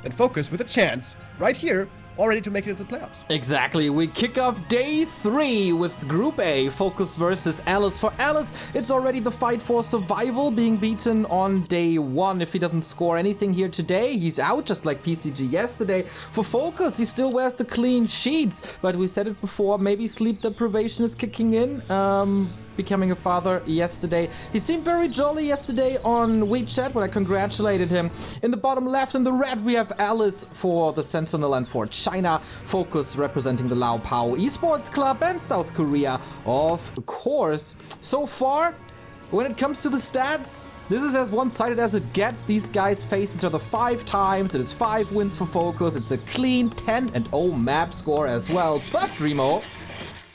and FoCuS with a chance right here already to make it to the playoffs. Exactly. We kick off day 3 with Group A, FoCuS versus Alice. For Alice, it's already the fight for survival, being beaten on day 1. If he doesn't score anything here today, he's out, just like PCG yesterday. For FoCuS, he still wears the clean sheets, but we said it before, maybe sleep deprivation is kicking in. Becoming a father yesterday. He seemed very jolly yesterday on WeChat when I congratulated him. In the bottom left in the red, we have Alice for the Sentinel, and for China, FoCuS representing the Lao Pao Esports Club, and South Korea, of course. So far, when it comes to the stats, this is as one-sided as it gets. These guys face each other 5 times. It is 5 wins for FoCuS. It's a clean 10-0 map score as well. But Remo,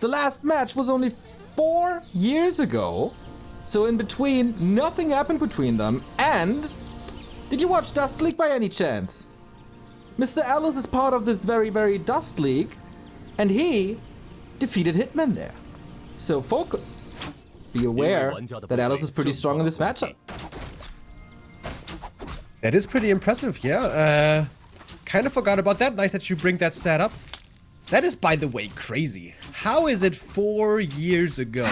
the last match was only 4 years ago, so in between, nothing happened between them. And did you watch Dust League by any chance? Mr. Alice is part of this very, very Dust League, and he defeated Hitman there. So FoCuS, be aware that Alice is pretty strong in this matchup. That is pretty impressive, yeah. Kind of forgot about that. Nice that you bring that stat up. That is, by the way, crazy. How is it 4 years ago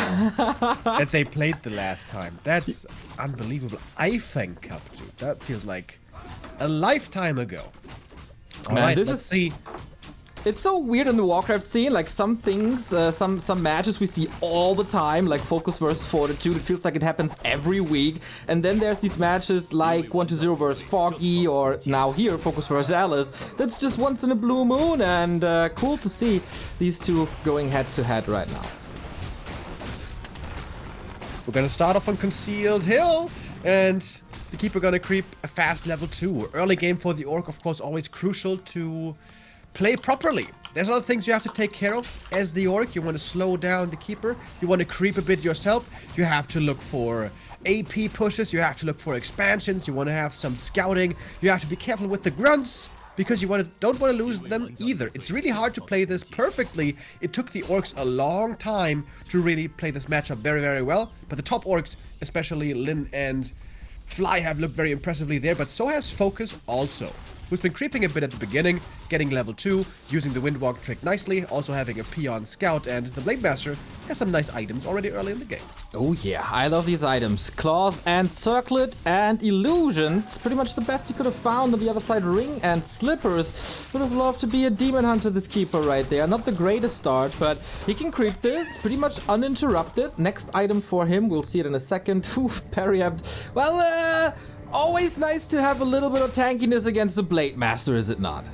that they played the last time? That's unbelievable. IFANG Cup, dude. That feels like a lifetime ago. All right, let's see. It's so weird in the Warcraft scene, like some things, some matches we see all the time, like FoCuS versus Fortitude. It feels like it happens every week. And then there's these matches like 1-0 versus Foggy, or now here, FoCuS versus Alice. That's just once in a blue moon, and cool to see these two going head to head right now. We're gonna start off on Concealed Hill, and the Keeper gonna creep a fast level 2. Early game for the Orc, of course, always crucial to play properly. There's other things you have to take care of as the Orc. You want to slow down the Keeper. You want to creep a bit yourself. You have to look for AP pushes. You have to look for expansions. You want to have some scouting. You have to be careful with the grunts, because you don't want to lose them either. It's really hard to play this perfectly. It took the Orcs a long time to really play this matchup very, very well. But the top Orcs, especially Lin and Fly, have looked very impressively there. But so has FoCuS also, who's been creeping a bit at the beginning, getting level 2, using the Windwalk trick nicely, also having a Peon Scout, and the Blade Master has some nice items already early in the game. Oh yeah, I love these items. Claws and Circlet and Illusions. Pretty much the best he could have found. On the other side, Ring and Slippers. Would have loved to be a Demon Hunter, this Keeper right there. Not the greatest start, but he can creep this pretty much uninterrupted. Next item for him, we'll see it in a second. Oof, Periapt. Well, always nice to have a little bit of tankiness against the Blade Master, is it not?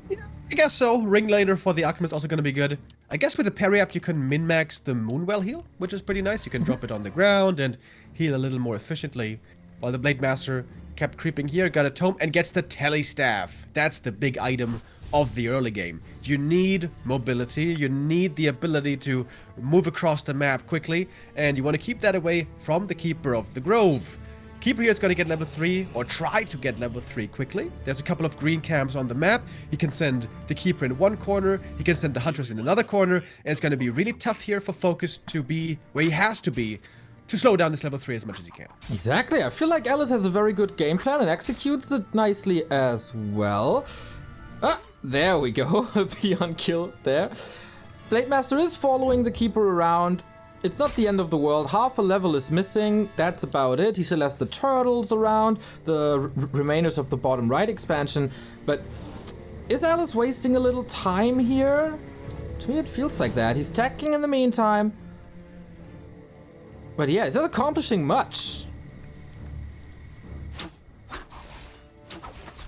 Yeah, I guess so. Ring laner for the Alchemist also going to be good. I guess with the Periapt you can min-max the Moonwell heal, which is pretty nice. You can drop it on the ground and heal a little more efficiently. While the Blade Master kept creeping here, got a Tome, and gets the Telestaff. That's the big item of the early game. You need mobility, you need the ability to move across the map quickly, and you want to keep that away from the Keeper of the Grove. Keeper here is going to get level 3, or try to get level 3 quickly. There's a couple of green camps on the map. He can send the Keeper in one corner, he can send the Hunters in another corner, and it's going to be really tough here for FoCuS to be where he has to be to slow down this level 3 as much as he can. Exactly. I feel like Alice has a very good game plan and executes it nicely as well. Ah, there we go. A Peon kill there. Blade Master is following the Keeper around. It's not the end of the world. Half a level is missing. That's about it. He still has the turtles around, the remainders of the bottom right expansion. But is Alice wasting a little time here? To me, it feels like that. He's tacking in the meantime. But yeah, he's not accomplishing much.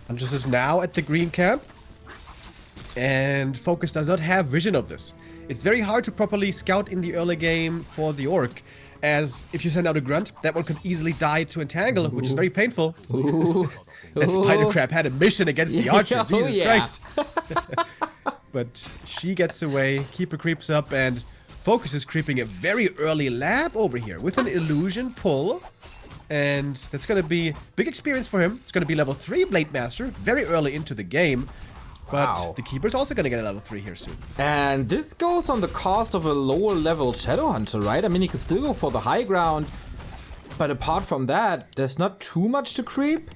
Huntress is now at the green camp, and FoCuS does not have vision of this. It's very hard to properly scout in the early game for the Orc, as if you send out a Grunt, that one could easily die to Entangle, which is very painful. That Spider Crab had a mission against the Archer, Jesus Christ. But she gets away, Keeper creeps up, and FoCuS is creeping a very early lab over here with an Illusion pull. And that's going to be big experience for him. It's going to be level 3 Blade Master, very early into the game. But the Keeper's also going to get a level 3 here soon. And this goes on the cost of a lower level Shadow Hunter, right? I mean, he could still go for the high ground. But apart from that, there's not too much to creep.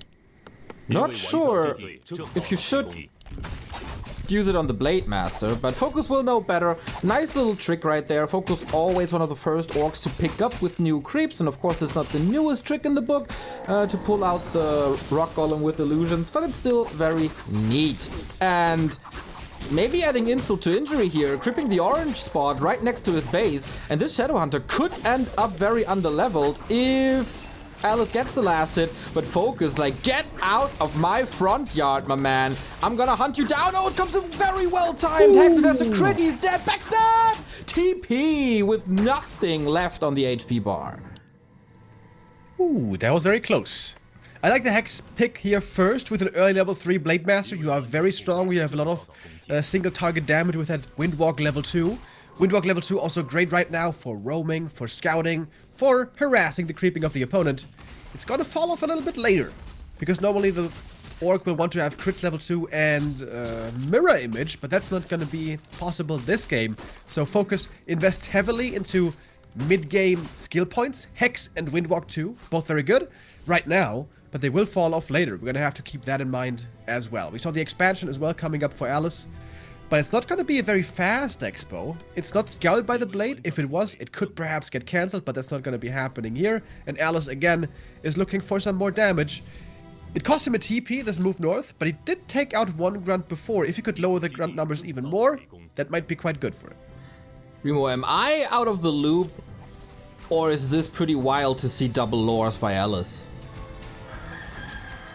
Not sure if you should use it on the Blade Master, but FoCuS will know better. Nice little trick right there. FoCuS always one of the first orcs to pick up with new creeps, and of course it's not the newest trick in the book to pull out the rock golem with illusions, but it's still very neat. And maybe adding insult to injury here, creeping the orange spot right next to his base, and this Shadowhunter could end up very underleveled if Alice gets the last hit, but FoCuS like, get out of my front yard, my man. I'm gonna hunt you down. Oh, it comes in very well timed. Hex has a crit, he's dead. Backstab! TP with nothing left on the HP bar. Ooh, that was very close. I like the Hex pick here first with an early level 3 Blade Master. You are very strong. You have a lot of single target damage with that Windwalk level 2. Windwalk level 2 also great right now for roaming, for scouting, for harassing the creeping of the opponent. It's gonna fall off a little bit later, because normally the Orc will want to have crit level 2 and mirror image, but that's not gonna be possible this game. So FoCuS invests heavily into mid-game skill points, Hex and Windwalk 2, both very good right now, but they will fall off later. We're gonna have to keep that in mind as well. We saw the expansion as well coming up for Alice. But it's not going to be a very fast expo. It's not scouted by the blade. If it was, it could perhaps get cancelled, but that's not going to be happening here. And Alice, again, is looking for some more damage. It cost him a TP, this move north, but he did take out one grunt before. If he could lower the grunt numbers even more, that might be quite good for him. Remo, am I out of the loop, or is this pretty wild to see double lores by Alice?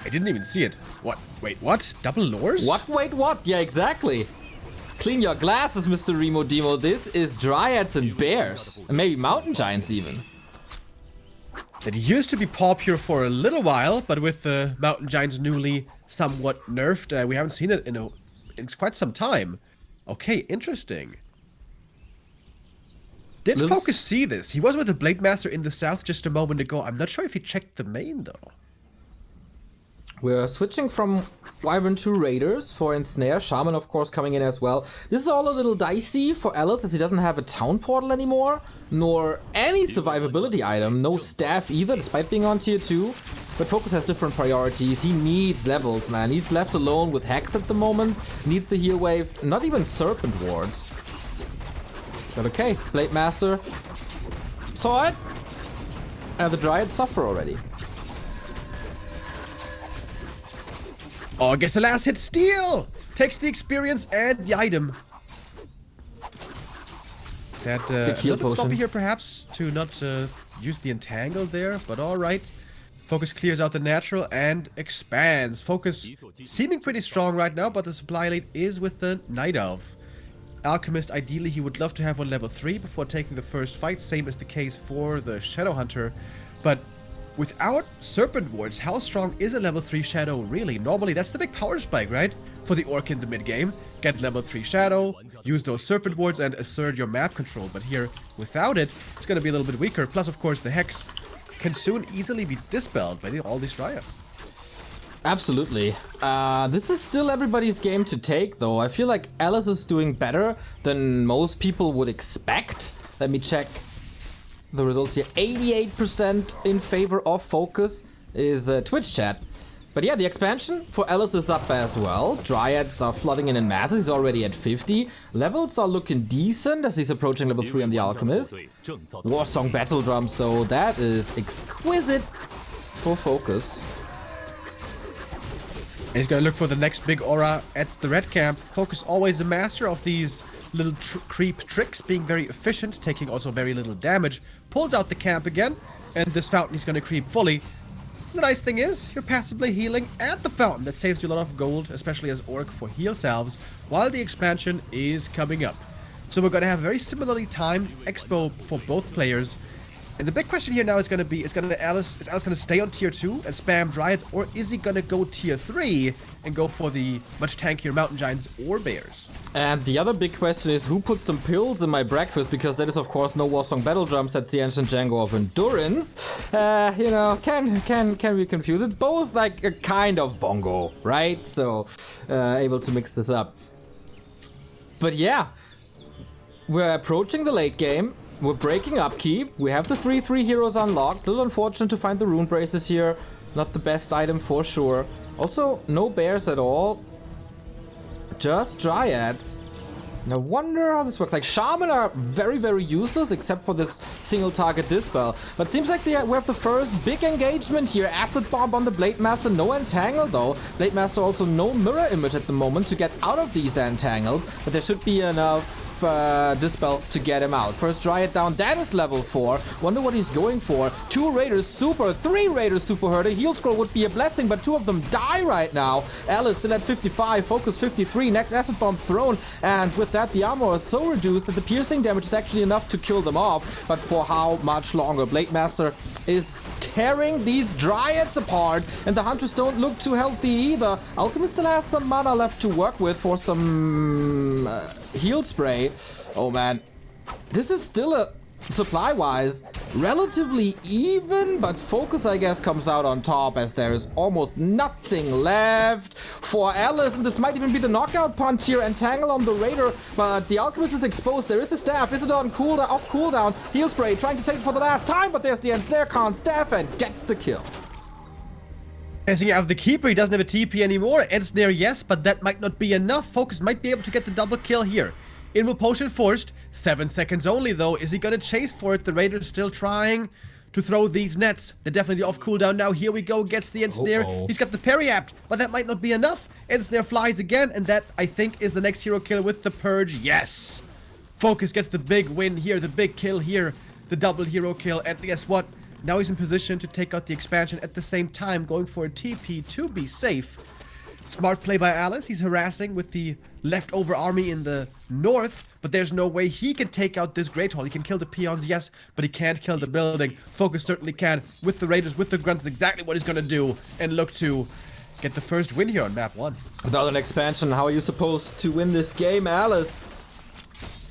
I didn't even see it. What? Wait, what? Double lores? What? Wait, what? Yeah, exactly. Clean your glasses, Mr. Remo Demo. This is Dryads and Bears. And maybe Mountain Giants even. That used to be popular for a little while, but with the Mountain Giants newly somewhat nerfed, we haven't seen it in quite some time. Okay, interesting. Did FoCuS see this? He was with the Blade Master in the south just a moment ago. I'm not sure if he checked the main, though. We're switching from Wyvern to Raiders for Ensnare. Shaman, of course, coming in as well. This is all a little dicey for Alice, as he doesn't have a town portal anymore, nor any survivability item. No staff either, despite being on tier 2. But FoCuS has different priorities. He needs levels, man. He's left alone with Hex at the moment. Needs the heal wave. Not even Serpent Wards. But okay, Blade Master saw it. And the Dryads suffer already. Oh, I guess the last hit steal! Takes the experience and the item. That, a little bit sloppy here perhaps, to not use the entangle there, but alright. FoCuS clears out the natural and expands. FoCuS seeming pretty strong right now, but the supply lane is with the Night Elf. Alchemist, ideally he would love to have one level 3 before taking the first fight, same as the case for the Shadowhunter, but without Serpent Wards, how strong is a level 3 Shadow really? Normally that's the big power spike, right? For the Orc in the mid-game. Get level 3 Shadow, use those Serpent Wards and assert your map control. But here, without it, it's gonna be a little bit weaker. Plus, of course, the Hex can soon easily be dispelled by all these Dryads. Absolutely. This is still everybody's game to take, though. I feel like Alice is doing better than most people would expect. Let me check the results here. 88% in favor of FoCuS is Twitch chat. But yeah, the expansion for Alice is up as well. Dryads are flooding in masses. He's already at 50. Levels are looking decent as he's approaching level 3 on the Alchemist. Warsong Battle Drums, though, that is exquisite for FoCuS. And he's gonna look for the next big aura at the red camp. FoCuS always a master of these little creep tricks, being very efficient, taking also very little damage. Pulls out the camp again, and this fountain is gonna creep fully. The nice thing is, you're passively healing at the fountain. That saves you a lot of gold, especially as Orc for heal salves, while the expansion is coming up. So we're gonna have a very similarly timed expo for both players. And the big question here now is gonna be, is Alice gonna stay on tier 2 and spam Dryads, or is he gonna go tier 3 and go for the much tankier Mountain Giants or Bears? And the other big question is, who put some pills in my breakfast? Because that is, of course, no Warsong Battle Drums. That's the Ancient Django of Endurance. You know, can we confuse it? Both like a kind of bongo, right? So, able to mix this up. But yeah, we're approaching the late game. We're breaking upkeep. We have the 3/3 heroes unlocked. A little unfortunate to find the rune braces here. Not the best item for sure. Also, no bears at all. Just dryads. And I wonder how this works. Like, Shaman are very, very useless, except for this single target dispel. But seems like we have the first big engagement here. Acid Bomb on the Blade Master, no Entangle though. Blade Master also no Mirror Image at the moment to get out of these Entangles. But there should be enough dispel to get him out. First Dryad down, that is level 4. Wonder what he's going for. 2 Raiders super, 3 Raiders super hurt. A heal scroll would be a blessing, but 2 of them die right now. Alice still at 55, FoCuS 53, next Acid Bomb thrown, and with that the armor is so reduced that the piercing damage is actually enough to kill them off, but for how much longer? Blade Master is tearing these Dryads apart, and the Hunters don't look too healthy either. Alchemist still has some mana left to work with for some heal spray. Oh man, this is still a supply-wise relatively even, but FoCuS I guess comes out on top as there is almost nothing left for Alice, and this might even be the knockout punch here. Entangle on the Raider, but the Alchemist is exposed. There is a staff. Is it on cooldown? Off cooldown. Heal spray trying to save it for the last time, but there's the Ensnare Con staff and gets the kill. Passing out of the Keeper, he doesn't have a TP anymore. Ensnare, yes, but that might not be enough. FoCuS might be able to get the double kill here. Invul Potion forced. 7 seconds only, though. Is he gonna chase for it? The Raiders still trying to throw these nets. They're definitely off cooldown now. Here we go. Gets the Ensnare. He's got the parry apt, but that might not be enough. Ensnare flies again, and that, I think, is the next hero kill with the Purge. Yes! FoCuS gets the big win here, the big kill here. The double hero kill, and guess what? Now he's in position to take out the expansion at the same time, going for a TP to be safe. Smart play by Alice. He's harassing with the leftover army in the north, but there's no way he can take out this Great Hall. He can kill the peons, yes, but he can't kill the building. FoCuS certainly can. With the Raiders, with the Grunts, exactly what he's gonna do, and look to get the first win here on map 1. Without an expansion, how are you supposed to win this game, Alice?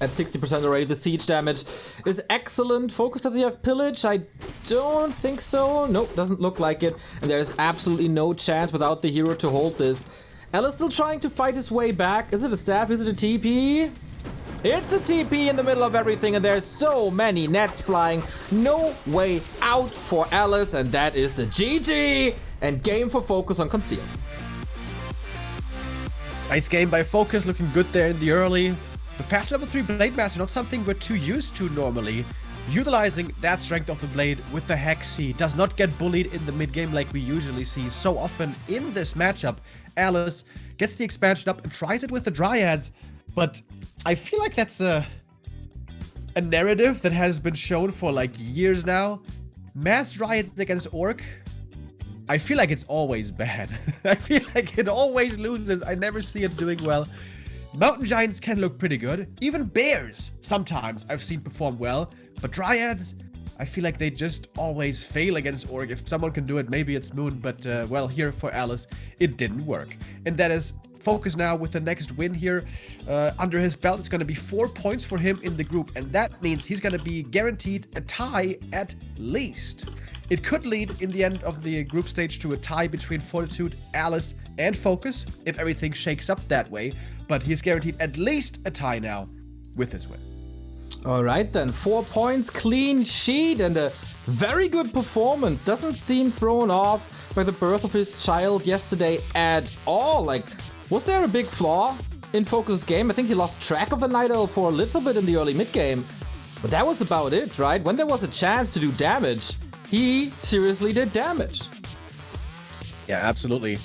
At 60% already, the siege damage is excellent. FoCuS, does he have pillage? I don't think so. Nope, doesn't look like it. And there's absolutely no chance without the hero to hold this. Alice still trying to fight his way back. Is it a staff? Is it a TP? It's a TP in the middle of everything, and there's so many nets flying. No way out for Alice, and that is the GG and game for FoCuS on Concealed. Nice game by FoCuS, looking good there in the early. The fast level 3 Blade Master, not something we're too used to normally. Utilizing that strength of the blade with the Hex, he does not get bullied in the mid game like we usually see so often in this matchup. Alice gets the expansion up and tries it with the Dryads, but I feel like that's a narrative that has been shown for like years now. Mass Dryads against Orc, I feel like it's always bad. I feel like it always loses. I never see it doing well. Mountain Giants can look pretty good. Even Bears, sometimes I've seen perform well. But Dryads, I feel like they just always fail against Orc. If someone can do it, maybe it's Moon. But, well, here for Alice, it didn't work. And that is FoCuS now with the next win here. Under his belt, it's going to be 4 points for him in the group. And that means he's going to be guaranteed a tie at least. It could lead in the end of the group stage to a tie between Fortitude, Alice, and FoCuS if everything shakes up that way. But he's guaranteed at least a tie now with his win. Alright then, 4 points, clean sheet, and a very good performance. Doesn't seem thrown off by the birth of his child yesterday at all. Like, was there a big flaw in FoCuS' game? I think he lost track of the Night Owl for a little bit in the early mid game. But that was about it, right? When there was a chance to do damage, he seriously did damage. Yeah, absolutely.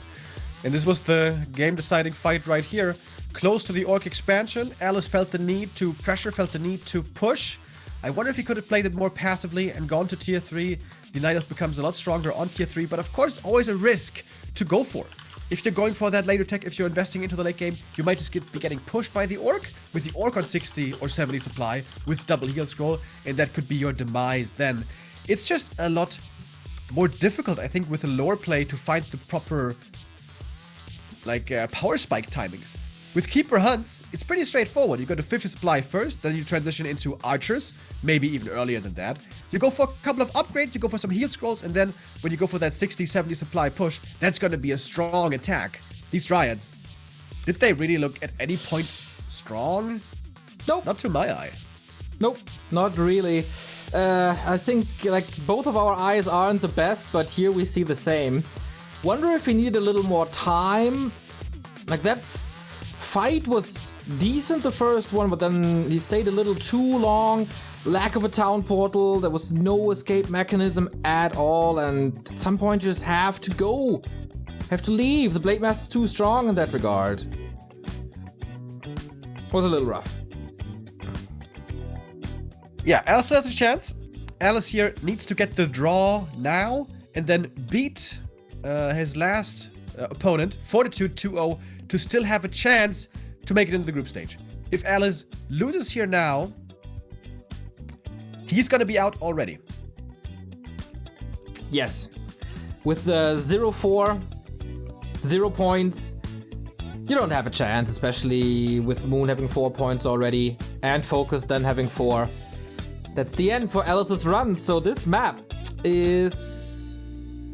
And this was the game-deciding fight right here. Close to the Orc expansion, Alice felt the need to pressure, felt the need to push. I wonder if he could have played it more passively and gone to tier 3. The Night Elf becomes a lot stronger on tier 3, but of course, always a risk to go for. If you're going for that later tech, if you're investing into the late game, you might just be getting pushed by the Orc, with the Orc on 60 or 70 supply, with double heal scroll, and that could be your demise then. It's just a lot more difficult, I think, with a lower play to find the proper, like, power spike timings. With Keeper Hunts, it's pretty straightforward. You go to 50 supply first, then you transition into Archers, maybe even earlier than that. You go for a couple of upgrades, you go for some heal scrolls, and then when you go for that 60-70 supply push, that's going to be a strong attack. These Dryads, did they really look at any point strong? Nope. Not to my eye. Nope, not really. I think like both of our eyes aren't the best, but here we see the same. Wonder if he needed a little more time. Like, that fight was decent, the first one, but then he stayed a little too long. Lack of a town portal, there was no escape mechanism at all, and at some point you just have to go. Have to leave. The Blade Master's too strong in that regard. Was a little rough. Yeah, Alice has a chance. Alice here needs to get the draw now and then beat his last opponent, Fortitude 2-0, to still have a chance to make it into the group stage. If Alice loses here now, he's gonna be out already. Yes. With the 0-4, 0 points, you don't have a chance, especially with Moon having 4 points already and FoCuS then having 4. That's the end for Alice's run, so this map is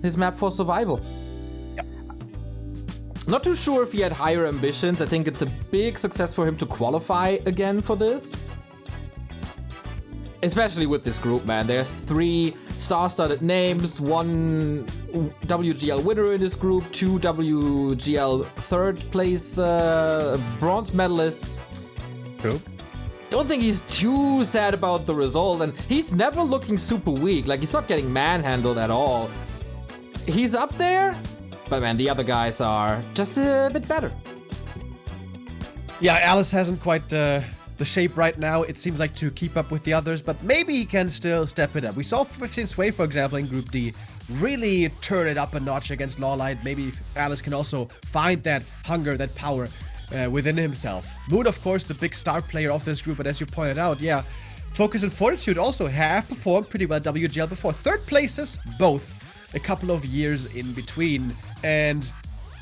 his map for survival. Yep. Not too sure if he had higher ambitions. I think it's a big success for him to qualify again for this. Especially with this group, man. There's 3 star-studded names, 1 WGL winner in this group, 2 WGL third place bronze medalists. True. Don't think he's too sad about the result, and he's never looking super weak. Like, he's not getting manhandled at all. He's up there, but man, the other guys are just a bit better. Yeah, Alice hasn't quite the shape right now, it seems like, to keep up with the others, but maybe he can still step it up. We saw 15 Sway, for example, in Group D really turn it up a notch against Lawlight. Maybe Alice can also find that hunger, that power within himself. Moon, of course, the big star player of this group, but as you pointed out, yeah, FoCuS and Fortitude also have performed pretty well WGL before. 3rd places, both, a couple of years in between. And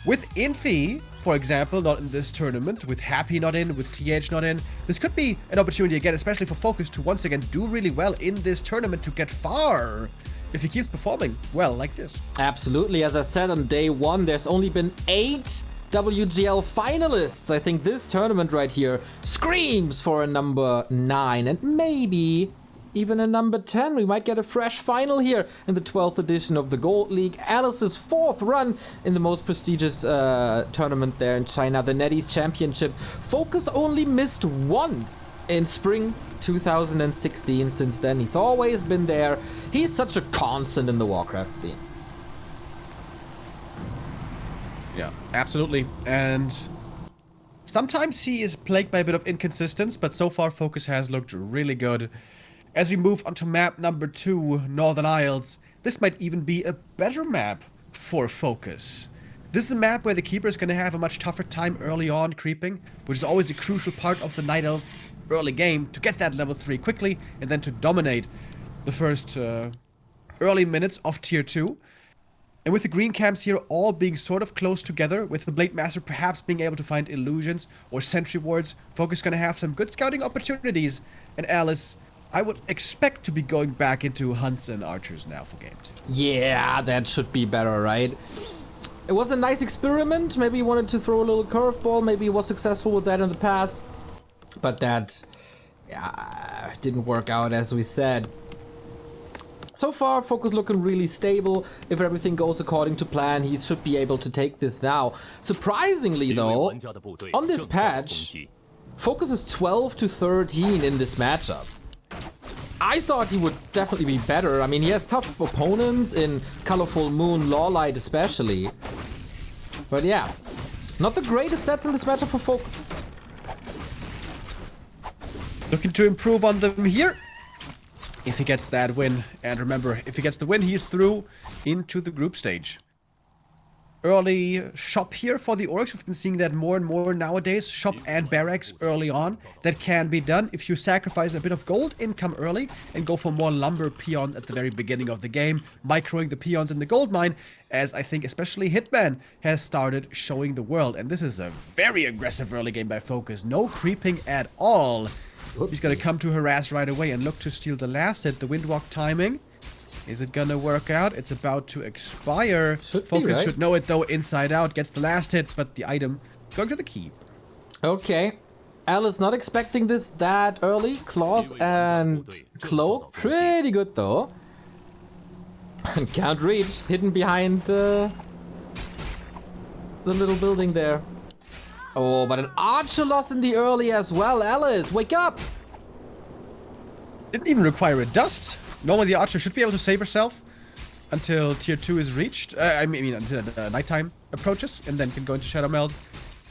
with Infi, for example, not in this tournament, with Happy not in, with TH not in, this could be an opportunity again, especially for FoCuS, to once again do really well in this tournament to get far if he keeps performing well like this. Absolutely. As I said on day 1, there's only been 8 WGL finalists. I think this tournament right here screams for a number 9 and maybe even a number 10. We might get a fresh final here in the 12th edition of the Gold League. Alice's 4th run in the most prestigious tournament there in China, the NetEase Championship. FoCuS only missed 1 in spring 2016. Since then, he's always been there. He's such a constant in the Warcraft scene. Yeah, absolutely. And sometimes he is plagued by a bit of inconsistency, but so far FoCuS has looked really good. As we move onto map number 2, Northern Isles, this might even be a better map for FoCuS. This is a map where the Keeper is going to have a much tougher time early on creeping, which is always a crucial part of the Night Elf early game, to get that level 3 quickly and then to dominate the first early minutes of tier 2. And with the green camps here all being sort of close together, with the Blade Master perhaps being able to find illusions or sentry wards, FoCuS going to have some good scouting opportunities. And Alice, I would expect to be going back into hunts and archers now for game 2. Yeah, that should be better, right? It was a nice experiment. Maybe he wanted to throw a little curveball. Maybe he was successful with that in the past. But that didn't work out, as we said. So far, FoCuS looking really stable. If everything goes according to plan, he should be able to take this now. Surprisingly, though, on this patch, FoCuS is 12-13 in this matchup. I thought he would definitely be better. I mean, he has tough opponents in Colorful Moon, Lawlight especially. But yeah, not the greatest stats in this matchup for FoCuS. Looking to improve on them here, if he gets that win. And remember, if he gets the win, he's through into the group stage. Early shop here for the orcs. We've been seeing that more and more nowadays. Shop and barracks early on. That can be done if you sacrifice a bit of gold income early and go for more lumber peons at the very beginning of the game, microing the peons in the gold mine, as I think especially Hitman has started showing the world. And this is a very aggressive early game by FoCuS. No creeping at all. He's going to come to harass right away and look to steal the last hit. The Windwalk timing. Is it gonna work out? It's about to expire. FoCuS should know it though, inside out. Gets the last hit, but the item going to the keep. Okay. Alice not expecting this that early. Claws and Cloak. Pretty good though. Can't reach. Hidden behind the little building there. Oh, but an archer loss in the early as well. Alice, wake up! Didn't even require a dust. Normally the archer should be able to save herself until tier 2 is reached. I mean until nighttime approaches, and then can go into Shadow Meld.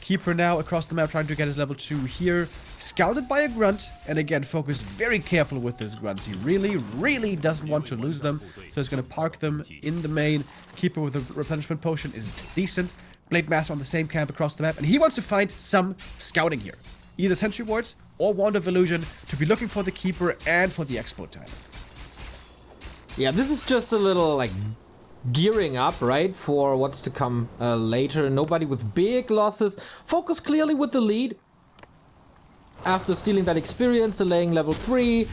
Keeper now across the map trying to get his level 2 here. Scouted by a grunt, and again FoCuS very careful with his grunts. He really doesn't want to lose them, so he's gonna park them in the main. Keeper with a replenishment potion is decent. Blade Master on the same camp across the map, and he wants to find some scouting here. Either Sentry Wards or Wand of Illusion to be looking for the Keeper and for the Expo time. Yeah, this is just a little, like, gearing up, right, for what's to come later. Nobody with big losses. FoCuS clearly with the lead. After stealing that experience, delaying level 3,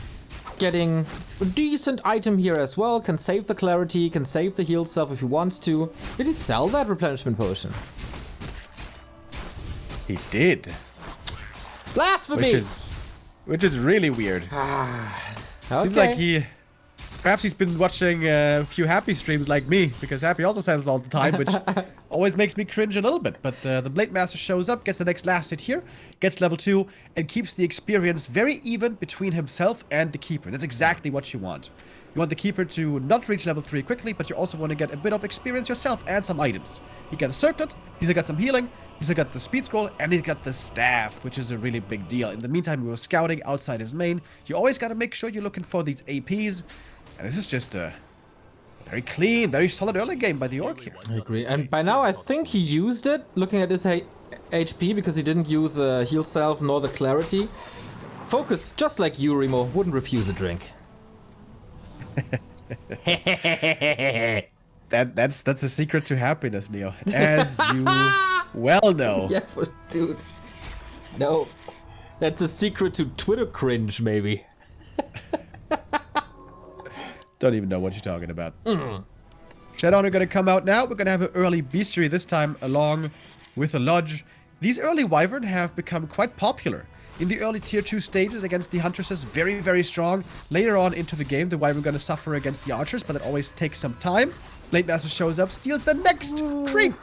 getting a decent item here as well. Can save the clarity, can save the heal self if he wants to. Did he sell that replenishment potion? He did. Blasphemy! Which is really weird. Okay. Seems like perhaps he's been watching a few Happy streams like me, because Happy also says it all the time, which always makes me cringe a little bit. But the Blade Master shows up, gets the next last hit here, gets level 2, and keeps the experience very even between himself and the Keeper. That's exactly what you want. You want the Keeper to not reach level 3 quickly, but you also want to get a bit of experience yourself and some items. He got a Circlet, he's got some healing, he's got the Speed Scroll, and he's got the Staff, which is a really big deal. In the meantime, we were scouting outside his main. You always got to make sure you're looking for these APs. And this is just a very clean, very solid early game by the Orc here. I agree. And by now, I think he used it, looking at his HP, because he didn't use heal self nor the clarity. FoCuS, just like you, Remo, wouldn't refuse a drink. That's a secret to happiness, Neo, as you well know. Yeah, dude. No, that's a secret to Twitter cringe, maybe. Don't even know what you're talking about. Shadowhunter are going to come out now. We're going to have an early Bestiary this time, along with a Lodge. These early Wyvern have become quite popular. In the early tier 2 stages against the Huntresses, very strong. Later on into the game, the Wyvern going to suffer against the Archers, but it always takes some time. Blade Master shows up, steals the next creep.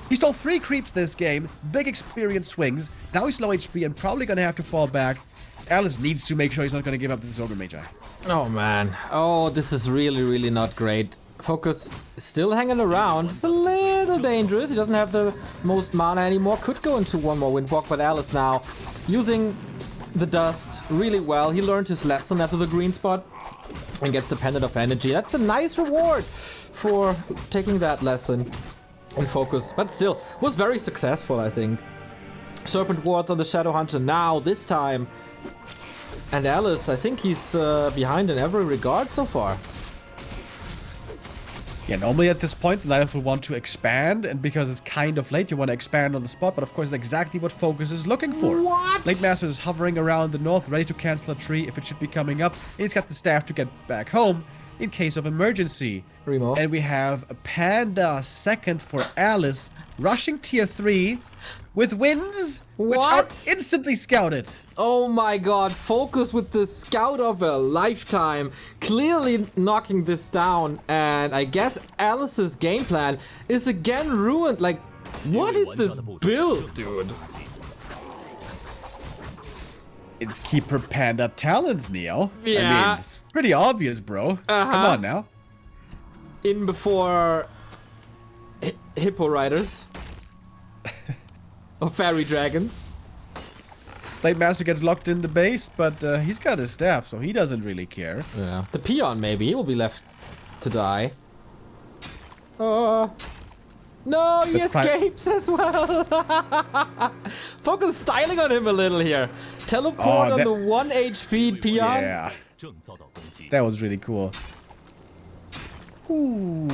He stole 3 creeps this game. Big experience swings. Now he's low HP and probably going to have to fall back. Alice needs to make sure he's not going to give up this Ogre Magi. Oh man. Oh, this is really not great. FoCuS still hanging around. It's a little dangerous. He doesn't have the most mana anymore. Could go into one more Windwalk, but Alice now using the dust really well. He learned his lesson after the green spot and gets the Pendant of Energy. That's a nice reward for taking that lesson in FoCuS, but still was very successful, I think. Serpent Wards on the Shadowhunter now, this time. And Alice, I think he's behind in every regard so far. Yeah, normally at this point, the Nightlife will want to expand, and because it's kind of late, you want to expand on the spot, but of course, it's exactly what FoCuS is looking for. What? Blade Master is hovering around the north, ready to cancel a tree if it should be coming up, and he's got the staff to get back home in case of emergency. Remo. And we have a Panda second for Alice, rushing tier 3 with wins, which are instantly scouted. Oh my god, FoCuS with the scout of a lifetime, clearly knocking this down, and I guess Alice's game plan is again ruined. Like, what is this build, dude? It's Keeper Panda talents, Neo. Yeah. I mean, it's pretty obvious, bro. Come on now. In before Hippo Riders. Or Fairy Dragons. Blade Master gets locked in the base, but he's got his staff, so he doesn't really care. Yeah. The peon, maybe. He will be left to die. No, he escapes as well. FoCuS styling on him a little here. Teleport on the 1 HP peon. Yeah. That was really cool. Ooh,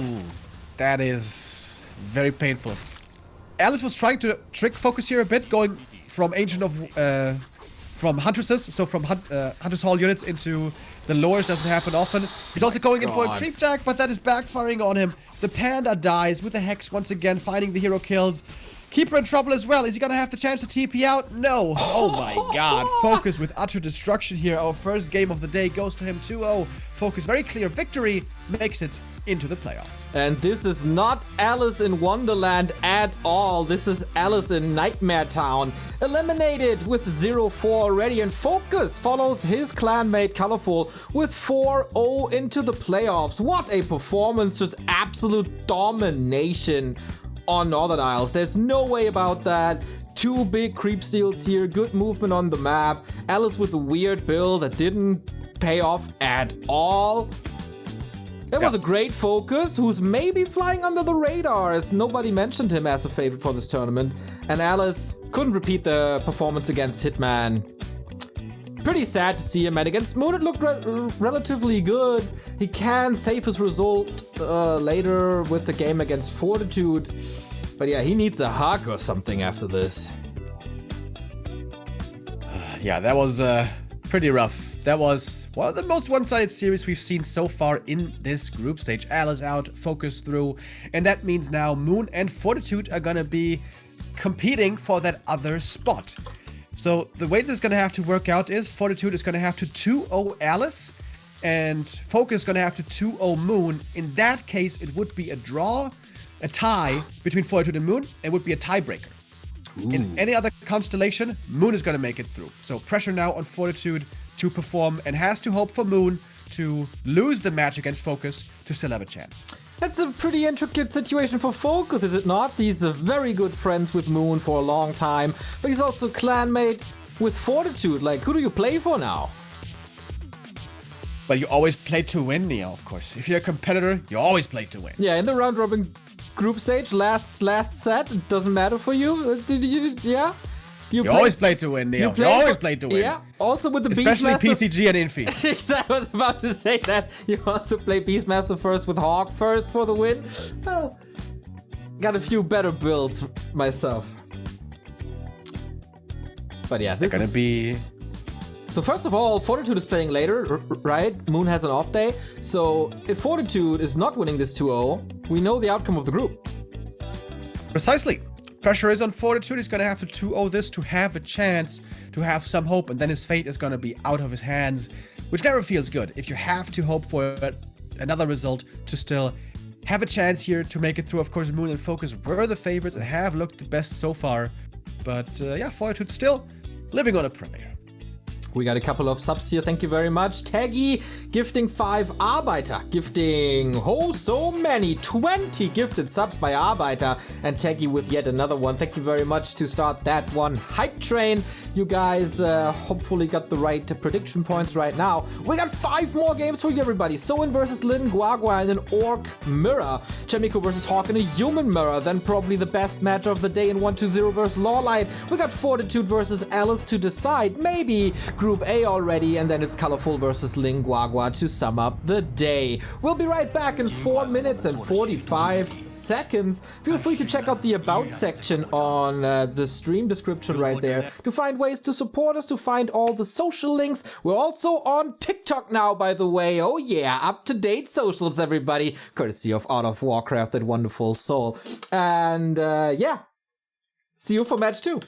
that is very painful. Alice was trying to trick FoCuS here a bit, going from from Huntresses, so from Hunter's Hall units into the lowers doesn't happen often. He's also going in for a creep jack, but that is backfiring on him. The Panda dies with the Hex once again, finding the hero kills. Keeper in trouble as well. Is he gonna have the chance to TP out? No. Oh my god. FoCuS with utter destruction here. Our first game of the day goes to him 2-0. FoCuS very clear victory, makes it into the playoffs. And this is not Alice in Wonderland at all. This is Alice in Nightmare Town. Eliminated with 0-4 already, and FoCuS follows his clanmate Colorful with 4-0 into the playoffs. What a performance, just absolute domination on Northern Isles. There's no way about that. 2 big creep steals here, good movement on the map. Alice with a weird build that didn't pay off at all. It was a great FoCuS, who's maybe flying under the radar, as nobody mentioned him as a favorite for this tournament. And Alice couldn't repeat the performance against Hitman. Pretty sad to see him, and against Moon it looked relatively good. He can save his result later with the game against Fortitude. But yeah, he needs a hug or something after this. Yeah, that was pretty rough. That was one of the most one-sided series we've seen so far in this group stage. Alice out, FoCuS through, and that means now Moon and Fortitude are gonna be competing for that other spot. So the way this is gonna have to work out is Fortitude is gonna have to 2-0 Alice, and FoCuS is gonna have to 2-0 Moon. In that case, it would be a draw, a tie between Fortitude and Moon, and would be a tiebreaker. Ooh. In any other constellation, Moon is gonna make it through. So pressure now on Fortitude to perform, and has to hope for Moon to lose the match against FoCuS to still have a chance. That's a pretty intricate situation for FoCuS, is it not? He's very good friends with Moon for a long time, but he's also clanmate with Fortitude. Like, who do you play for now? Well, you always play to win, Neo, of course. If you're a competitor, you always play to win. Yeah, in the round-robin group stage, last set, it doesn't matter for you? Did you, yeah? You always play to win, Neo. You always play to win. Yeah, also with the Especially Beastmaster. PCG and Infi. Exactly, I was about to say that. You also play Beastmaster first with Hawk first for the win. Well, got a few better builds myself. But yeah, this is gonna be... So first of all, Fortitude is playing later, right? Moon has an off day. So if Fortitude is not winning this 2-0, we know the outcome of the group. Precisely. Pressure is on Fortitude. He's going to have to 2-0 this to have a chance, to have some hope, and then his fate is going to be out of his hands, which never feels good. If you have to hope for another result to still have a chance here to make it through. Of course, Moon and FoCuS were the favorites and have looked the best so far. But yeah, Fortitude still living on a prayer. We got a couple of subs here, thank you very much. Taggy gifting 5 Arbeiter, gifting so many, 20 gifted subs by Arbeiter, and Taggy with yet another one. Thank you very much to start that one. Hype train, you guys hopefully got the right prediction points right now. We got 5 more games for you, everybody. Soin versus Lin Guagua in an Orc mirror. Chemico versus Hawk in a human mirror. Then probably the best match of the day in 1-2-0 versus Lawlight. We got Fortitude versus Alice to decide. Maybe Group A already, and then it's Colorful versus Ling Guagua to sum up the day. We'll be right back in 4 minutes and 45 seconds. Feel free to check out the About section on the stream description right there to find ways to support us, to find all the social links. We're also on TikTok now, by the way. Oh yeah, up-to-date socials, everybody. Courtesy of Out of Warcraft, that wonderful soul. And yeah, see you for match 2.